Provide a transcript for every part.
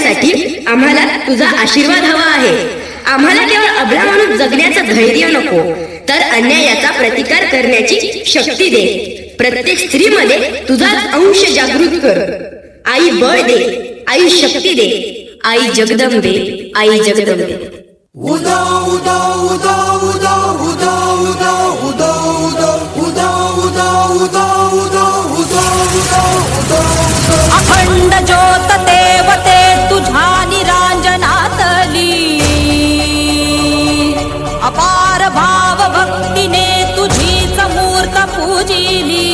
करण्यासाठी आम्हाला तुझा आशीर्वाद हवा आहे. आम्हाला केवळ अबला म्हणून जगण्याचं धैर्य नको, तर अन्यायाचा प्रतिकार करण्याची शक्ती दे. प्रत्येक स्त्रीमध्ये तुझाच अंश जागृत कर. आई बळ दे, आई शक्ती दे, आई जगदंबे, आई जगदंबे. उदा उदा उदा उदा उदा उदा उदा उदा उदा उदा उदा उदा उदा उदा अखंड ज्योत देवते तुझ्या निरांजनातली, अपार भाव भक्तीने तुझीच मूर्त पूजिली.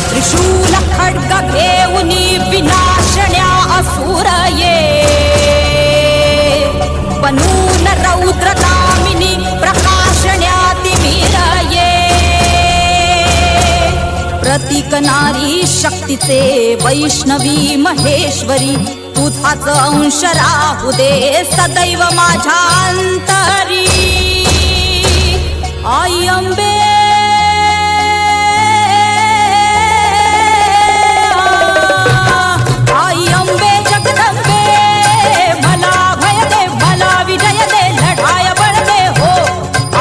त्रिशूल खड्ग घेऊनी विनाशण्या असुर ये, बनून रौद्र कामिनी प्रकाशण्या तिमिर ये. प्रतीक नारी शक्तीचे वैष्णवी महेश्वरी, तुझाच अंश राहू दे सदैव माझ्या अंतरी. आई अंबे, आई अंबे जगदंबे, मला भय दे, मला विजय दे, लढाय बळ दे हो.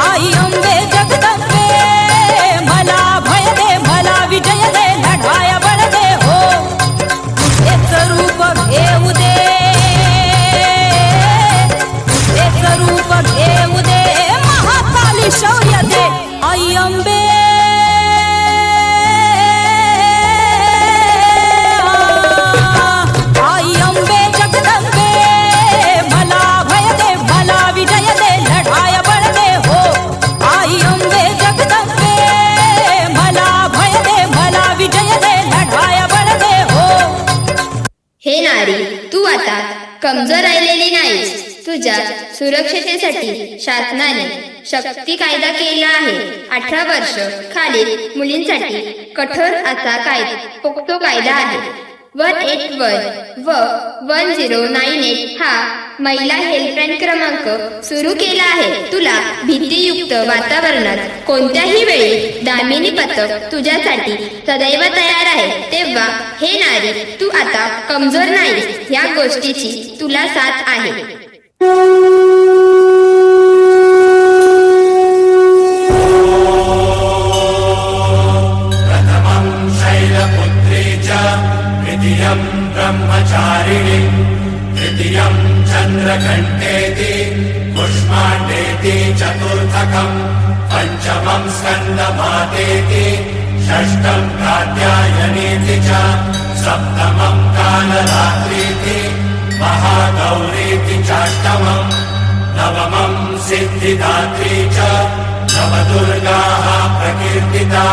आई अंबे जगदंबे, मला भय दे, मला विजय दे, लढाय बळ दे हो. तुझेच रूप घेऊ दे, तुझेच रूप घेऊ दे, महाकाली शौर्य दे. आई अंबे, आई अंबे जगदंबे, मला भय दे, मला विजय दे, लढाय बळ दे हो. आई अंबे जगदंबे, मला भय दे, मला विजय दे, लढाय बळ दे हो. हे नारी, तू आता कमजोर राहिलेली नाहीस. तुझ्या सुरक्षतेसाठी शासनाने शक्ती कायदा केला आहे. 18 वर्ष खालील मुलींसाठी कठोर असा पोक्सो कायदा आहे. 181 व 1098 हा महिला हेल्पलाईन क्रमांक सुरू केला आहे. तुला भीतीयुक्त वातावरणात कोणत्याही वेळी दामिनी पथक तुझ्यासाठी सदैव तयार आहे. तेव्हा हे नारी, तू आता कमजोर नाहीस, ह्या गोष्टीची तुला साथ आहे. द्वितीयं ब्रह्मचारिणी, तृतीयं चन्द्रघण्टेति, कुष्माण्डेति चतुर्थकं, पञ्चमं स्कन्दमातेति, षष्ठं कात्यायनीति च, सप्तमं कालरात्रीति, महागौरीति चाष्टमं, नवमं सिद्धिदात्री च, नवदुर्गाः प्रकीर्तिता.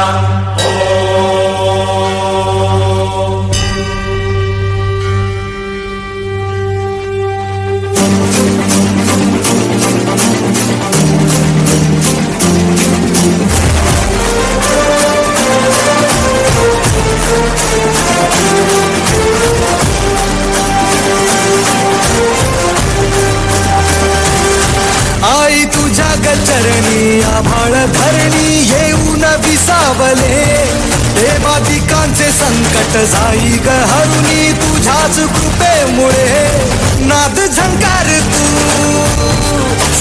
आई तुझ्या गचरणी आभाळ धरणी येऊन विसावले. देवादिकांचे संकट जाई ग हरुणी तुझ्याच कृपेमुळे. नाद झंकार तू,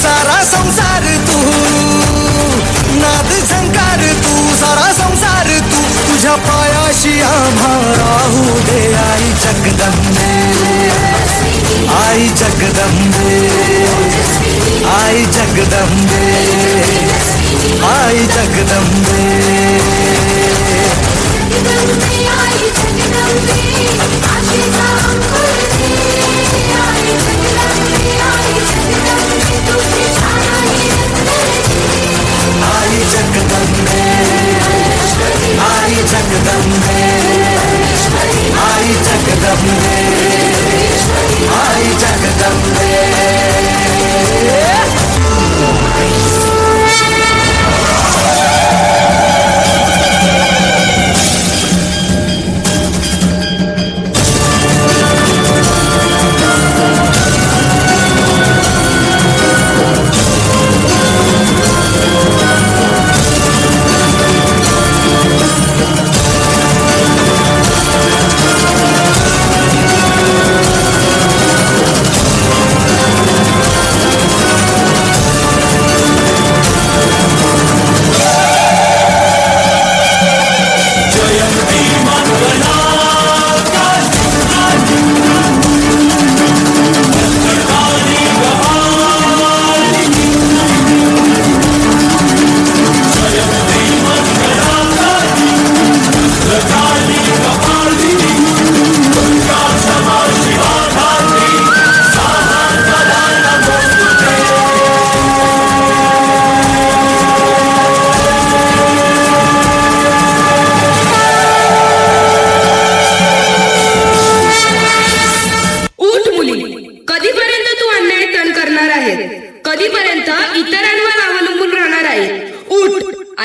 सारा संसार तू, नाद झंकार तू, सारा संसार तू. तुझ्या पायाशी आम्हा राहू दे आई जगदंबे, आई जगदंबे, आई जगदंबे, आई जगदंबे. आई जगदंबे, आशीर्वाद अंकुर दे. आई जगदंबे, आई जगदंबे, तुझे छाया आई जगदंबे, आई जगदंबे, आई जगदंबे, आई जगदंबे.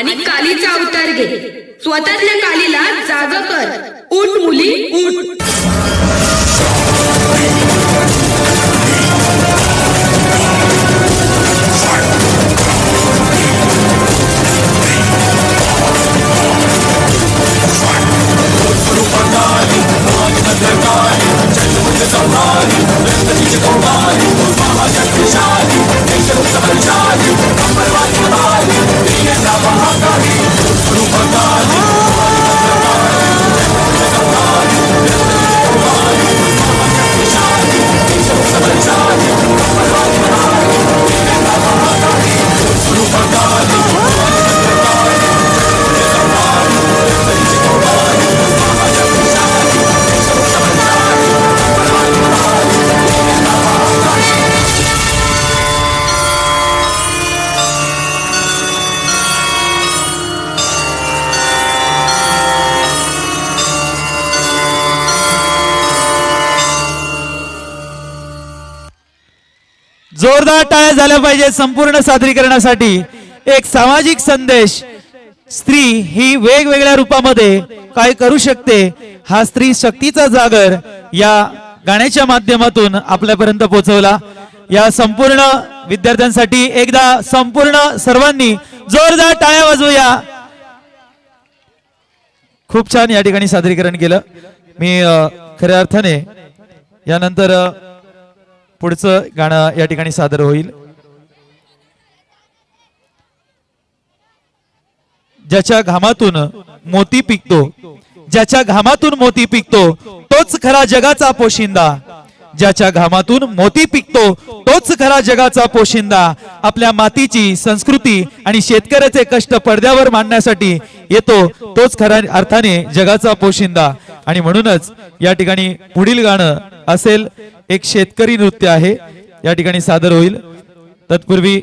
आणि कालीचा अवतार घे. स्वतःतल्या कालीला जाग कर. उठ मुली उठ. जोरदार टाळ्या झाल्या पाहिजे संपूर्ण सादरीकरणासाठी. एक सामाजिक संदेश, स्त्री ही वेगवेगळ्या रूपामध्ये काय करू शकते हा स्त्री शक्तीचा जागर या गाण्याच्या माध्यमातून आपल्यापर्यंत पोहोचवला. या संपूर्ण विद्यार्थ्यांसाठी एकदा संपूर्ण सर्वांनी जोरदार टाळ्या वाजवूया. खूप छान या ठिकाणी सादरीकरण केलं. मी खऱ्या अर्थाने यानंतर पुढचं गाणं या ठिकाणी सादर होईल. ज्याच्या घामातून मोती पिकतो, ज्याच्या घामातून मोती पिकतो तोच खरा जगाचा पोशिंदा. ज्याच्या घामातून मोती पिकतो तोच खरा जगाचा पोशिंदा. आपल्या मातीची संस्कृती आणि शेतकऱ्याचे कष्ट पडद्यावर मांडण्यासाठी येतो तोच खऱ्या अर्थाने जगाचा पोशिंदा. आणि म्हणूनच या ठिकाणी पुढील गाणं असेल एक शेतकरी नृत्य आहे, या ठिकाणी सादर होईल. तत्पूर्वी